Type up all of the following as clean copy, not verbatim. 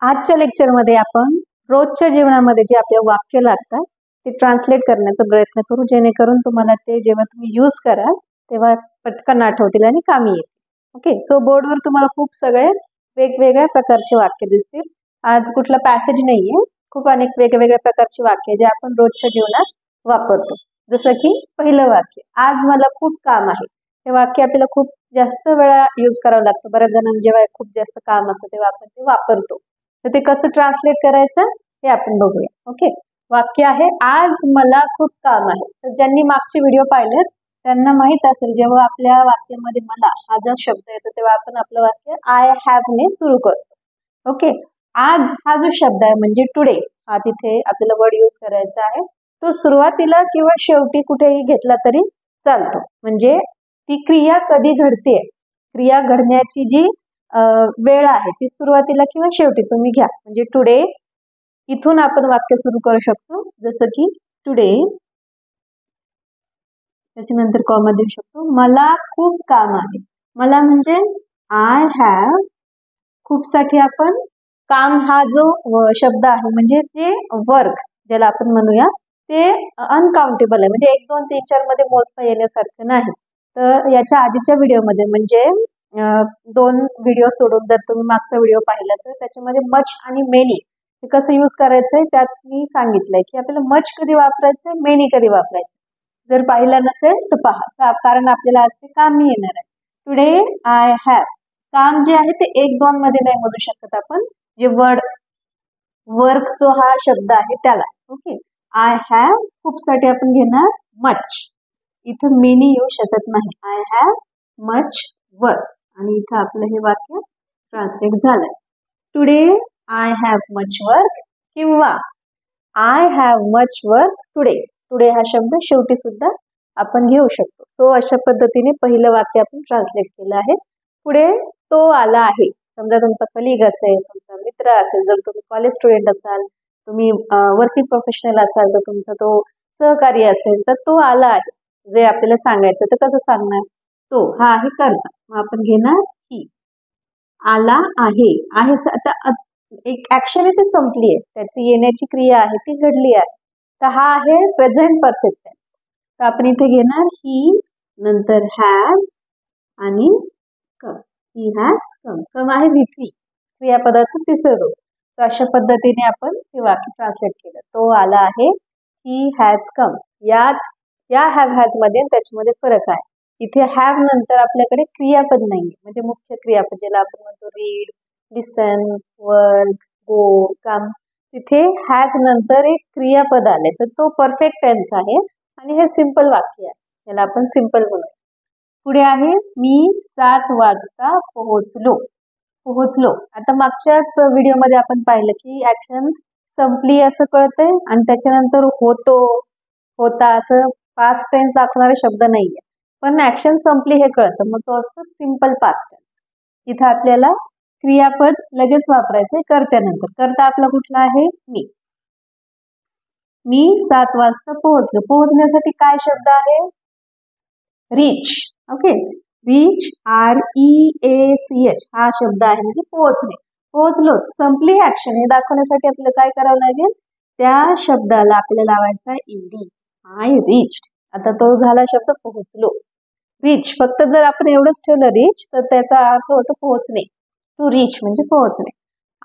आजच्या लेक्चरमध्ये आपण रोजच्या जीवनामध्ये जे आपले वाक्य लागतात ते ट्रान्सलेट करण्याचा प्रयत्न करू, जेणेकरून तुम्हाला ते जेव्हा तुम्ही यूज कराल तेव्हा पटकन आठवतील आणि कामी येतील। ओके, सो बोर्डवर तुम्हाला खूप सगळे वेगवेगळ्या प्रकारचे वाक्य दिसतील। आज कुठला पॅसेज नाहीये, खूप अनेक वेगवेगळ्या प्रकारची वाक्य जे आपण रोजच्या जीवनात वापरतो। जसं की पहिलं वाक्य, आज मला खूप काम आहे। हे वाक्य आपल्याला खूप जास्त वेळा यूज करावं लागतं। बऱ्याच जणांना जेव्हा खूप जास्त काम असतं तेव्हा आपण ते वापरतो। तर ते कसं ट्रान्सलेट करायचं हे आपण बघूया। ओके, वाक्य आहे आज मला खूप काम आहे। तर ज्यांनी मागचे व्हिडिओ पाहिलेत त्यांना माहित असेल, जेव्हा आपल्या वाक्यामध्ये मला हा जो शब्द येतो तेव्हा आपण आपलं वाक्य आय हॅव ने सुरू करतो। ओके, आज हा जो शब्द आहे म्हणजे टुडे, हा तिथे आपल्याला वर्ड यूज करायचा आहे। तो सुरुवातीला किंवा शेवटी कुठेही घेतला तरी चालतो। म्हणजे ती क्रिया कधी घडते, क्रिया घडण्याची जी वेळ आहे ती सुरुवातीला किंवा शेवटी तुम्ही घ्या। म्हणजे टुडे इथून आपण वाक्य सुरू करू शकतो, जसं की टुडे, त्याच्यानंतर कॉमा देऊ शकतो। मला खूप काम आहे। मला म्हणजे आय हॅव, खूप साठी आपण काम हा जो शब्द आहे म्हणजे ते वर्क ज्याला आपण म्हणूया ते अनकाउंटेबल आहे, म्हणजे 1 2 3 4 मध्ये मोजता येण्यासारखं नाही। तर याच्या आधीच्या व्हिडिओमध्ये म्हणजे 2 व्हिडिओ सोडून जर तुम्ही मागचा व्हिडिओ पाहिला तर त्याच्यामध्ये मच आणि मेनी हे कसं यूज करायचंय त्यात मी सांगितलंय की आपल्याला मच कधी वापरायचंय, मेनी कधी वापरायचं। जर पाहिलं नसेल तर पहा, कारण आपल्याला आज ते काम नाही येणार आहे। टुडे आय हॅव, काम जे आहे ते 1 2 मध्ये नाही म्हणू शकत आपण, जे वर्क जो हा शब्द आहे त्याला। ओके, आय हॅव खूप साठी आपण घेणार मच, इथं मेनी येऊ शकत नाही। आय हॅव मच वर्क, आणि इथं आपलं हे वाक्य ट्रान्सलेट झालंय। Today I have much work किंवा I have much work today. Today हा शब्द शेवटी सुद्धा आपण घेऊ शकतो। सो अशा पद्धतीने पहिलं वाक्य आपण ट्रान्सलेट केलं आहे। पुढे तो आला आहे, समजा तुमचा कलिग असेल, तुमचा मित्र असेल, जर तुम्ही कॉलेज स्टुडंट असाल, तुम्ही वर्किंग प्रोफेशनल असाल, तर तुमचा तो सहकारी असेल, तर तो आला आहे जे आपल्याला सांगायचं तर कसं सांगणार, तो हा आहे कर्ता, मग आपण घेणार ही। आला आहे, आहे आता एक ऍक्शन आहे ती संपली आहे, त्याची येण्याची क्रिया आहे ती घडली आहे, तर हा आहे प्रेझेंट परफेक्ट टेन्स। तर आपण इथे घेणार ही, नंतर हॅज आणि कम। ही हॅज कम, कम आहे V3 क्रियापदाचं तिसरं रूप। तर अशा पद्धतीने आपण हे वाक्य ट्रान्सलेट केलं। तो आला आहे, ही हॅज कम। या हॅव हॅज मध्ये त्याच्यामध्ये फरक आहे। इथे हॅव नंतर आपल्याकडे क्रियापद नाहीये, म्हणजे मुख्य क्रियापद ज्याला आपण म्हणतो रीड, लिसन, वर्क, गो, कम, तिथे हॅज नंतर एक क्रियापद आले तर तो परफेक्ट टेन्स आहे आणि हे सिंपल वाक्य आहे, त्याला आपण सिंपल म्हणूया। पुढे आहे मी 7 वाजता पोहोचलो। पोहोचलो, आता मागच्याच व्हिडिओमध्ये आपण पाहिलं की ऍक्शन संपली असं कळतंय आणि त्याच्यानंतर होतो, होता असं पास्ट टेन्स दाखवणारे शब्द नाहीये, पण ऍक्शन संपली हे कळतं, मग तो असतो सिंपल पास्ट टेन्स। इथं आपल्याला क्रियापद लगेच वापरायचंय कर्त्यानंतर। कर्ता आपला कुठला आहे, मी। मी 7 वाजता पोहोचलो, पोहोचण्यासाठी काय शब्द आहे, रीच। ओके, रीच REACH हा शब्द आहे, म्हणजे पोहोचणे, पोहोचलो, संपली ऍक्शन हे दाखवण्यासाठी आपल्याला काय करावं लागेल, त्या शब्दाला आपल्याला लावायचा ED, आय रीच्ड। आता तो झाला शब्द पोहोचलो। रीच फक्त जर आपण एवढंच ठेवलं रीच तर त्याचा अर्थ होतो पोहोचणे, टू रीच म्हणजे पोहोचणे।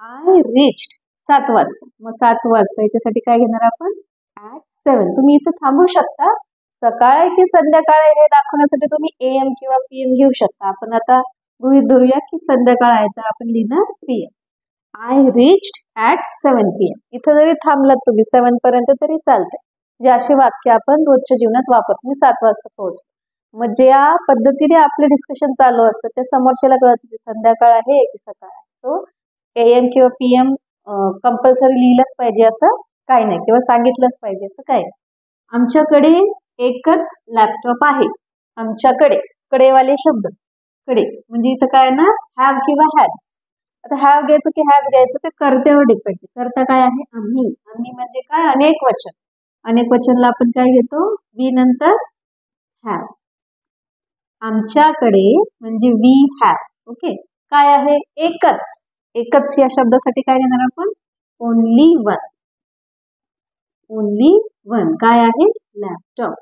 आय रीच्ड 7 वाजता, मग 7 वाजता याच्यासाठी काय घेणार आपण, ऍट 7। तुम्ही इथं थांबू शकता, सकाळ आहे की संध्याकाळ आहे हे दाखवण्यासाठी तुम्ही AM किंवा PM घेऊ शकता। आपण आता गृहीत धरूया की संध्याकाळ आहे तर आपण लिहिणार PM। I reached at 7 PM, इथं जरी थांबलात तुम्ही 7 पर्यंत तरी चालतंय। जे असे वाक्य आपण रोजच्या जीवनात वापरतो, मी 7 वाजता पोहोचलो। मग ज्या पद्धतीने आपलं डिस्कशन चालू असतं त्या समोरच्याला कळत की संध्याकाळ आहे की सकाळ आहे, तो AM किंवा PM कंपल्सरी लिहिलंच पाहिजे असं काही नाही, किंवा सांगितलंच पाहिजे असं काही नाही। आमच्याकडे एकच लॅपटॉप आहे। आमच्याकडे, कडेवाले शब्द, कडे म्हणजे इथं काय ना हॅव किंवा हॅज। आता हॅव घ्यायचं की हॅज घ्यायचं ते कर्त्यावर डिपेंड, कर्ता काय आहे, आम्ही। आम्ही म्हणजे काय, अनेक वचन, अनेक वचनला आपण काय घेतो, वी नंतर हॅव। आमच्याकडे म्हणजे वी हॅव। ओके, काय आहे, एकच, एकच या शब्दासाठी काय घेणार आपण? Only one. ओनली वन काय आहे? लॅपटॉप.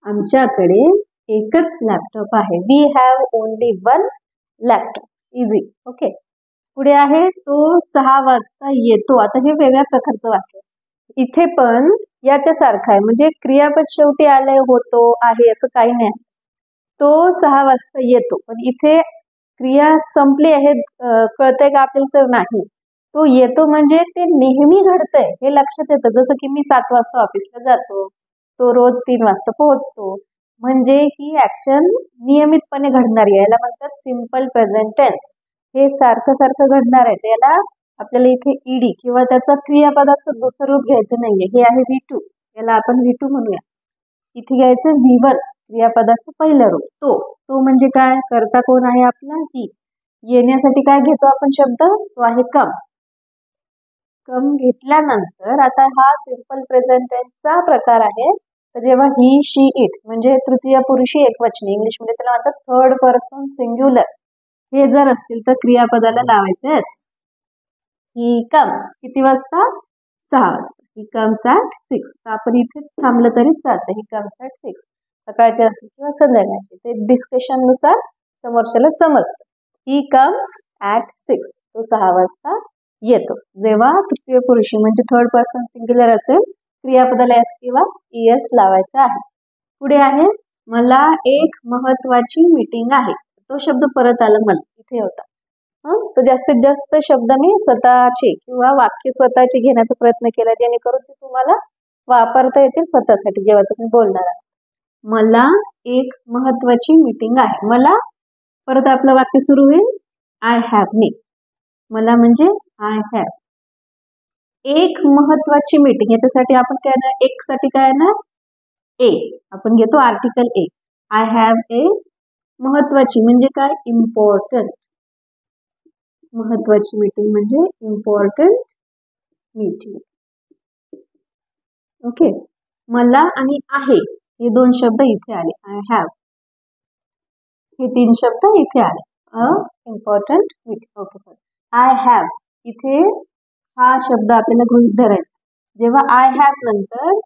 आमच्याकडे एकच लॅपटॉप आहे. We have only one laptop. Easy. Okay. पुढे आहे तो 6 वाजता येतो. आता हे वेगळ्या प्रकारचं वाक्य. इथे पण याच्यासारखं आहे, म्हणजे क्रियापद शेवटी आलंय, होतो, आहे असं काही नाही. तो 6 वाजता येतो, पण इथे क्रिया संपली आहे कळतंय का आपल्याला? तर नाही. तो येतो म्हणजे ते नेहमी घडतंय हे लक्षात येतं. जसं की मी 7 वाजता ऑफिसला जातो, तो रोज 3 वाजता पोहोचतो. म्हणजे ही ऍक्शन नियमितपणे घडणारी आहे. याला म्हणतात सिंपल प्रेझेंट टेन्स. हे सारखं सारखं घडणार आहे. त्याला आपल्याला इथे ईडी किंवा त्याचं क्रियापदाचं दुसरं रूप घ्यायचं नाहीये. हे आहे V2. याला आपण V2 म्हणूया. इथे घ्यायचं V1 क्रियापदाचं पहिलं रूप. तो म्हणजे काय? करता कोण आहे आपला? ही. येण्यासाठी काय घेतो आपण शब्द? तो आहे कम. कम घेतल्यानंतर आता हा सिंपल प्रेझेंट टेन्सचा प्रकार आहे. तर जेव्हा ही, शी, इट म्हणजे तृतीय पुरुषी एकवचनी, इंग्लिशमध्ये त्याला म्हणतात थर्ड पर्सन सिंग्युलर, हे जर असतील तर क्रियापदाला लावायचे एस. ही कम्स किती वाजता? 6 वाजता. He comes at 6. तर आपण इथे थांबलं तरी चालतं. He comes at 6. सकाळचे असतील किंवा संध्याकाळचे, ते डिस्कशन नुसार समोरच्याला समजतं. He comes at 6. तो 6 वाजता येतो. जेव्हा तृतीय पुरुषी म्हणजे थर्ड पर्सन सिंग्युलर असेल, क्रियापदाला एस किंवा ES लावायचा आहे. पुढे आहे मला एक महत्वाची मीटिंग आहे. तो शब्द परत आला मला, इथे होता. तो जास्तीत जास्त शब्द मी स्वतःचे किंवा वाक्य स्वतःचे घेण्याचा प्रयत्न केला, जेणेकरून ते तुम्हाला वापरता येतील स्वतःसाठी जेव्हा तुम्ही बोलणार आहात. मला एक महत्वाची मीटिंग आहे. मला परत आपलं वाक्य सुरू होईल आय हॅव. मी मला म्हणजे आय हॅव. एक महत्वाची मीटिंग, याच्यासाठी आपण काय ना, एक साठी काय ना, ए. आपण घेतो article a. I have a. महत्वाची म्हणजे काय? इम्पॉर्टंट. महत्वाची मीटिंग म्हणजे इम्पॉर्टंट मीटिंग. ओके. मला आणि आहे हे 2 शब्द इथे आले. आय हॅव हे 3 शब्द इथे आले. Important meeting. Okay sir. I have इथे हा शब्द आपल्याला गृहीत धरायचा. जेव्हा आय हॅव नंतर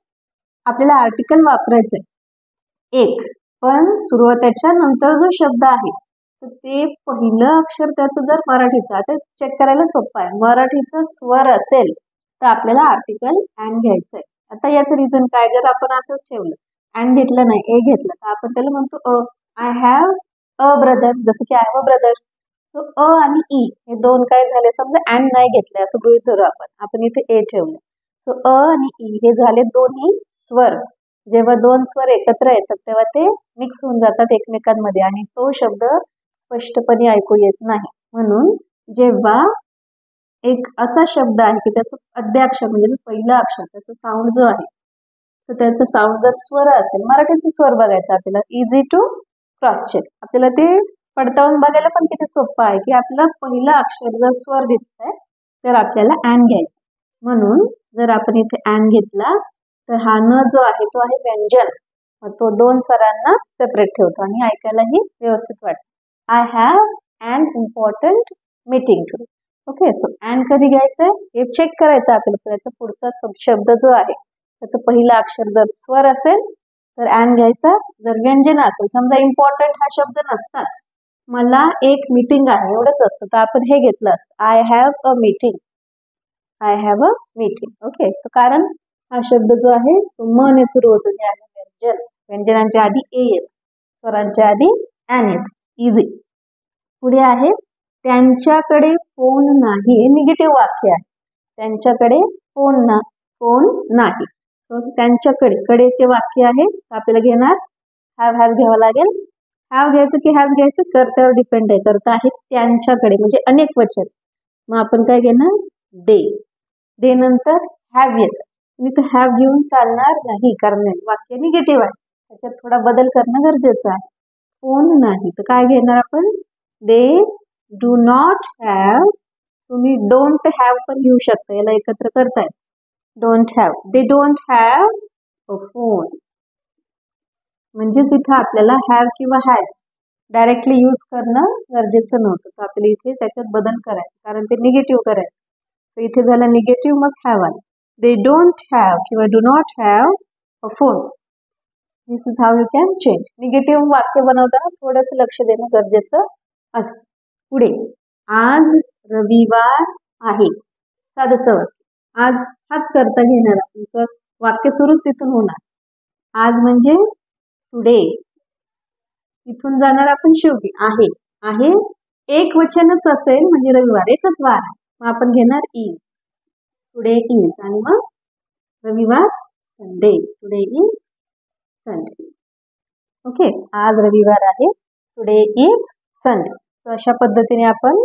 आपल्याला आर्टिकल वापरायचंय एक, पण सुरुवातीच्या नंतर जो शब्द आहे तर ते पहिलं अक्षर त्याचं जर मराठीचं, आता चेक करायला सोपं आहे, मराठीचं स्वर असेल तर आपल्याला आर्टिकल अँड घ्यायचंय. आता याचं रिझन काय? जर आपण असंच ठेवलं, अँड घेतलं नाही, ए घेतलं, तर आपण त्याला म्हणतो आय हॅव अ ब्रदर. जसं की आय हॅव अ ब्रदर. अ आणि ई हे 2 काय झाले? समजा अँड नाही घेतले असं गृहीत धरू आपण इथे ए ठेवलं. सो अ आणि ई हे झाले दोन्ही स्वर. जेव्हा 2 स्वर एकत्र येतात तेव्हा ते मिक्स होऊन जातात एकमेकांमध्ये आणि तो शब्द स्पष्टपणे ऐकू येत नाही. म्हणून जेव्हा एक असा शब्द आहे की त्याचं अद्याक्षर म्हणजे पहिलं अक्षर, त्याचं साऊंड जो आहे तर त्याचं साऊंड जर स्वर असेल, मराठीचं स्वर बघायचं आपल्याला, इझी टू क्रॉस चेक. आपल्याला ते पडताळून बघायला पण किती सोपं आहे की आपलं पहिलं अक्षर जर स्वर दिसतंय तर आपल्याला अँड घ्यायचं. म्हणून जर आपण इथे अँड घेतला तर हा न जो आहे तो आहे व्यंजन. तो 2 स्वरांना सेपरेट ठेवतो आणि ऐकायलाही व्यवस्थित वाटतं. I have an important meeting today. Okay. So and कधी घ्यायचंय हे चेक करायचं आपल्याला. त्याचा पुढचा शब्द जो आहे त्याचं पहिलं अक्षर जर स्वर असेल तर अँड घ्यायचा. जर व्यंजन असेल, समजा इम्पॉर्टंट हा शब्द नसताच, मला एक मीटिंग आहे एवढंच असतं, तर आपण हे घेतलं असतं I have a meeting. I have a meeting. Okay. तर कारण हा शब्द जो आहे तो म ने सुरू होतो, ते आहे व्यंजन. व्यंजनांच्या आधी ए येत, स्वरांच्या आधी अँड येत. इझी. पुढे आहे त्यांच्याकडे फोन नाही. हे निगेटिव्ह वाक्य आहे. त्यांच्याकडे फोन नाही. त्यांच्याकडे कडेचे वाक्य आहे, आपल्याला घेणार हॅव हॅज घ्यावं लागेल. हॅव घ्यायचं की हॅज घ्यायचं कर्त्यावर डिपेंड आहे. कर्ता आहे त्यांच्याकडे म्हणजे अनेक वचन. मग आपण काय घेणार? दे. दे नंतर हॅव येतं. मी तर हॅव घेऊन चालणार नाही कारण वाक्य निगेटिव्ह आहे, त्याच्यात थोडा बदल करणं गरजेचं आहे. फोन नाही तर काय घेणार आपण? They do not have. तुम्ही डोंट हॅव पण घेऊ शकता, याला एकत्र करताय. Don't have. They don't have a phone. म्हणजेच इथं आपल्याला हॅव किंवा हॅज डायरेक्टली यूज करणं गरजेचं नव्हतं. तर आपल्याला इथे त्याच्यात बदल करायचा, कारण ते निगेटिव्ह करायचं. तर इथे झालं निगेटिव्ह, मग हॅव आलं. दे डोंट हॅव किंवा do not have a phone. This is how you can change. Negative वाक्य बनवताना थोडंसं लक्ष देणं गरजेचं असतं. पुढे, आज रविवार आहे. साधंसं वाक्य. आज हाच करता घेणार, तुमचं वाक्य सुरूच तिथून होणार. आज म्हणजे टुडे. इथून जाणार आपण शेवटी आहे. आहे एक वचनच असेल म्हणजे रविवार एकच वार आहे, मग आपण घेणार इज. टुडे इज आणि मग रविवार Sunday. Today is Sunday. Okay, आज रविवार आहे. Today is Sunday. तर अशा पद्धतीने आपण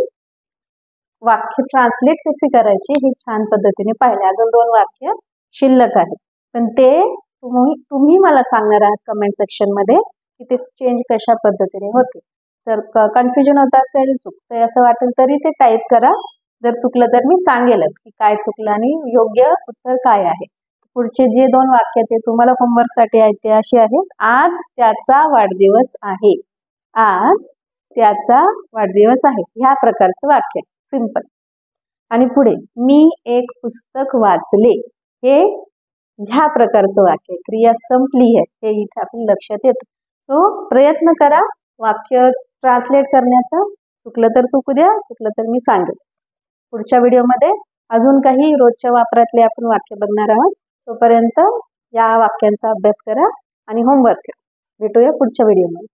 वाक्य ट्रान्सलेट कशी करायची हे छान पद्धतीने पाहिले. अजून 2 वाक्य शिल्लक आहेत, पण ते तुम्ही मला सांगणार आहात कमेंट सेक्शन मध्ये की ते चेंज कशा पद्धतीने होते. जर कन्फ्युजन होत असेल, चुकतंय असं वाटेल तरी ते टाईप करा. जर चुकलं तर मी सांगेलच की काय चुकलं आणि योग्य उत्तर काय आहे. पुढचे जे 2 वाक्य ते तुम्हाला होमवर्कसाठी आहेत ते असे आहेत. आज त्याचा वाढदिवस आहे. आज त्याचा वाढदिवस आहे. ह्या प्रकारचं वाक्य, सिंपल. आणि पुढे, मी एक पुस्तक वाचले. हे ह्या प्रकारचं वाक्य. क्रिया संपली आहे हे इथे आपण लक्षात येतं. तो प्रयत्न करा वाक्य ट्रान्सलेट करण्याचा. चुकलं तर चुकू द्या, चुकलं तर मी सांगेन. पुढच्या व्हिडिओमध्ये अजून काही रोजच्या वापरातले आपण वाक्य बघणार आहोत. तोपर्यंत या वाक्यांचा अभ्यास करा आणि होमवर्क करा. भेटूया पुढच्या व्हिडिओमध्ये.